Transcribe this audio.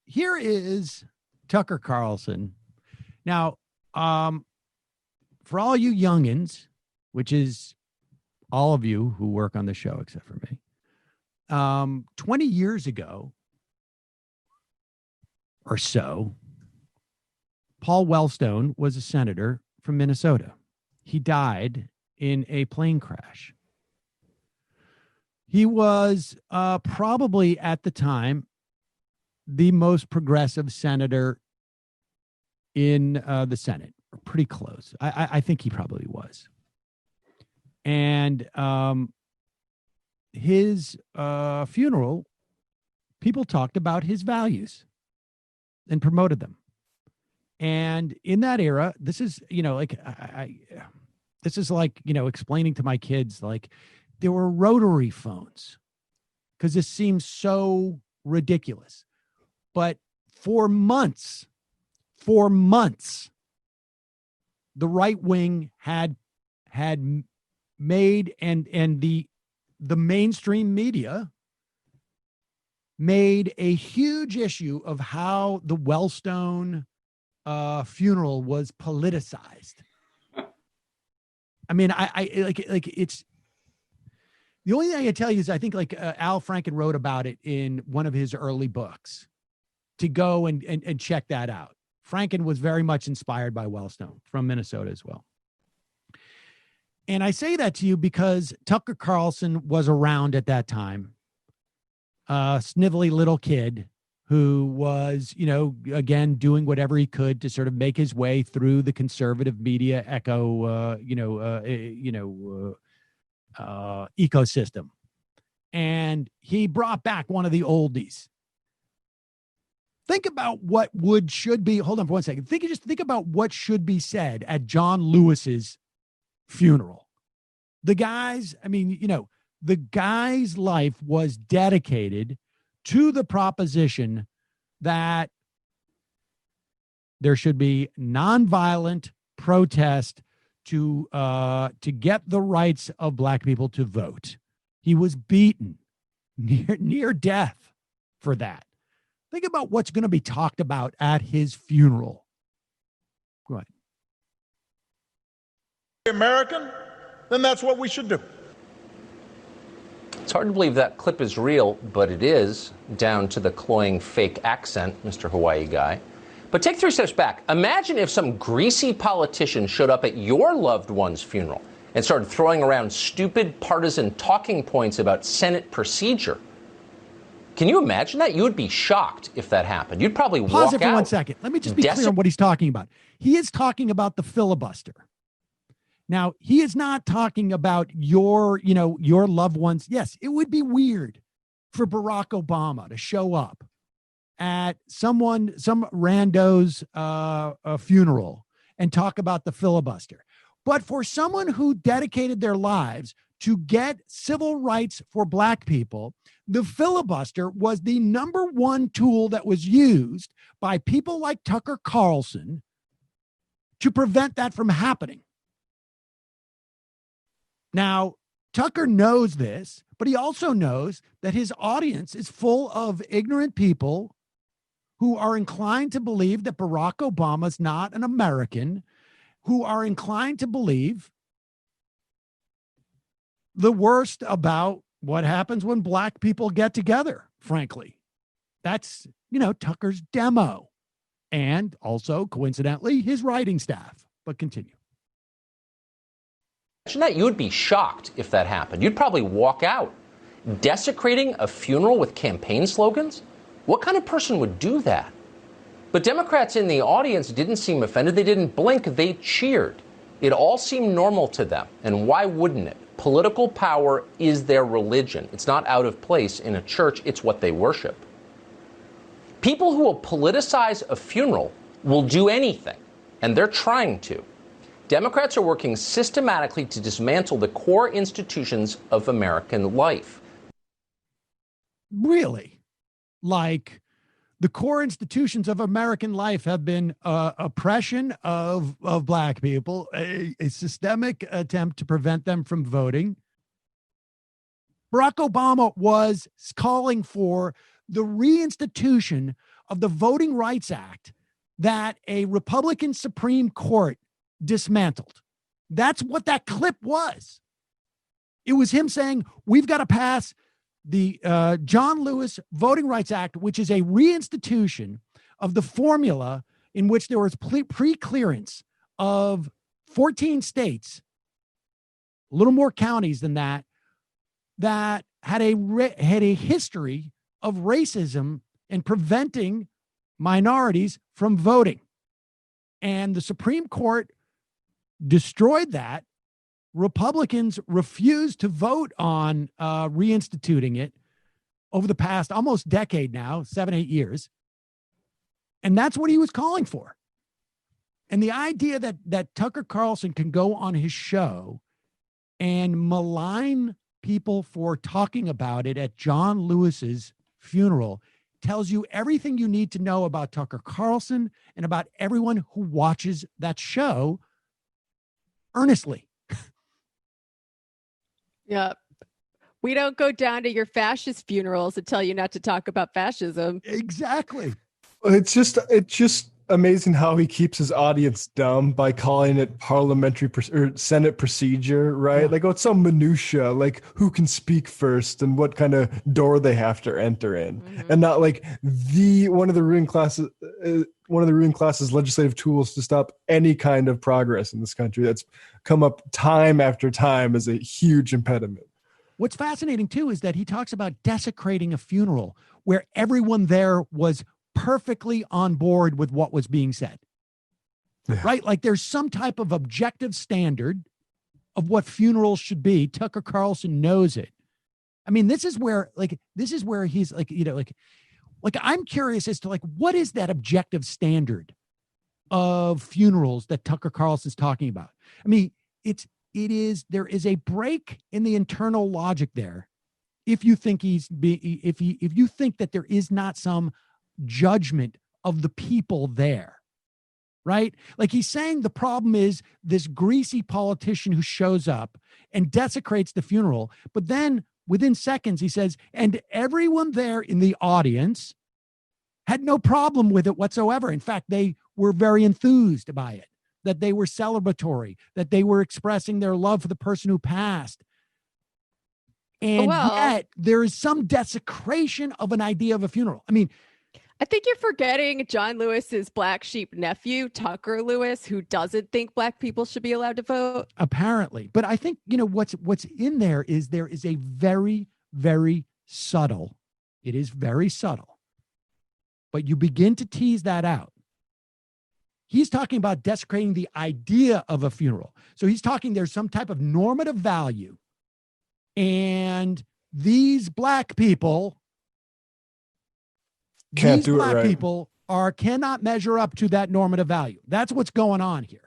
Here is Tucker Carlson. Now, for all you youngins, which is all of you who work on the show except for me, 20 years ago or so, Paul Wellstone was a senator from Minnesota. He died in a plane crash. He was probably at the time the most progressive senator in the Senate, pretty close. I think he probably was. And his funeral, people talked about his values and promoted them. And in that era, this is, like, this is like, explaining to my kids, like, there were rotary phones, because this seems so ridiculous. But for months, the right wing had made, and the mainstream media made a huge issue of how the Wellstone funeral was politicized. I mean, I like it's the only thing I can tell you is I think Al Franken wrote about it in one of his early books, to go and check that out. Franken was very much inspired by Wellstone from Minnesota as well. And I say that to you because Tucker Carlson was around at that time, a snivelly little kid who was, again, doing whatever he could to sort of make his way through the conservative media ecosystem. And he brought back one of the oldies. Think about what should be. Hold on for 1 second. Think about what should be said at John Lewis's funeral. The guy's life was dedicated to the proposition that there should be nonviolent protest to get the rights of black people to vote. He was beaten near death for that. Think about what's going to be talked about at his funeral. Go ahead. American, then that's what we should do. It's hard to believe that clip is real, but it is, down to the cloying fake accent, Mr. Hawaii guy. But take 3 steps back. Imagine if some greasy politician showed up at your loved one's funeral and started throwing around stupid partisan talking points about Senate procedure. Can you imagine that? You would be shocked if that happened. You'd probably walk out. Pause it for 1 second. Let me just be clear on what he's talking about. He is talking about the filibuster. Now, he is not talking about your loved ones. Yes, it would be weird for Barack Obama to show up at some rando's funeral and talk about the filibuster. But for someone who dedicated their lives to get civil rights for black people, the filibuster was the number one tool that was used by people like Tucker Carlson to prevent that from happening. Now, Tucker knows this, but he also knows that his audience is full of ignorant people who are inclined to believe that Barack Obama's not an American, who are inclined to believe the worst about what happens when black people get together, frankly. That's, Tucker's demo. And also, coincidentally, his writing staff. But continue. Imagine that. You would be shocked if that happened. You'd probably walk out. Desecrating a funeral with campaign slogans? What kind of person would do that? But Democrats in the audience didn't seem offended. They didn't blink. They cheered. It all seemed normal to them. And why wouldn't it? Political power is their religion. It's not out of place in a church. It's what they worship. People who will politicize a funeral will do anything, and they're trying to. Democrats are working systematically to dismantle the core institutions of American life. Really? Like, the core institutions of American life have been oppression of black people, a systemic attempt to prevent them from voting, Barack Obama was calling for the reinstitution of the Voting Rights Act that a Republican Supreme Court dismantled. That's what that clip was. It was him saying, we've got to pass the John Lewis Voting Rights Act, which is a reinstitution of the formula in which there was pre-clearance of 14 states, a little more counties than that, that had a history of racism and preventing minorities from voting. And the Supreme Court destroyed that. Republicans refused to vote on reinstituting it over the past almost decade now, 7-8 years. And that's what he was calling for. And the idea that Tucker Carlson can go on his show and malign people for talking about it at John Lewis's funeral tells you everything you need to know about Tucker Carlson and about everyone who watches that show earnestly. Yeah. We don't go down to your fascist funerals and tell you not to talk about fascism. Exactly. It's just amazing how he keeps his audience dumb by calling it parliamentary or Senate procedure, right? Yeah. Like, oh, it's some minutia, like who can speak first and what kind of door they have to enter in, and not like one of the ruling classes legislative tools to stop any kind of progress in this country. That's come up time after time as a huge impediment. What's fascinating too is that he talks about desecrating a funeral where everyone there was perfectly on board with what was being said. Yeah. Right? Like there's some type of objective standard of what funerals should be. Tucker Carlson knows it. I mean, this is where he's like, you know, like I'm curious as to like, what is that objective standard of funerals that Tucker Carlson's talking about? I mean, there is a break in the internal logic there. If you think if you think that there is not some judgment of the people there, right? Like he's saying the problem is this greasy politician who shows up and desecrates the funeral, but then within seconds he says, and everyone there in the audience had no problem with it whatsoever. In fact, they were very enthused by it, that they were celebratory, that they were expressing their love for the person who passed. And yet there is some desecration of an idea of a funeral. I mean, I think you're forgetting John Lewis's black sheep nephew, Tucker Lewis, who doesn't think black people should be allowed to vote. Apparently. But I think, you know, what's in there is a very, very subtle. It is very subtle. But you begin to tease that out. He's talking about desecrating the idea of a funeral. So he's talking there's some type of normative value. And these black people can't do it right. People cannot measure up to that normative value. That's what's going on here.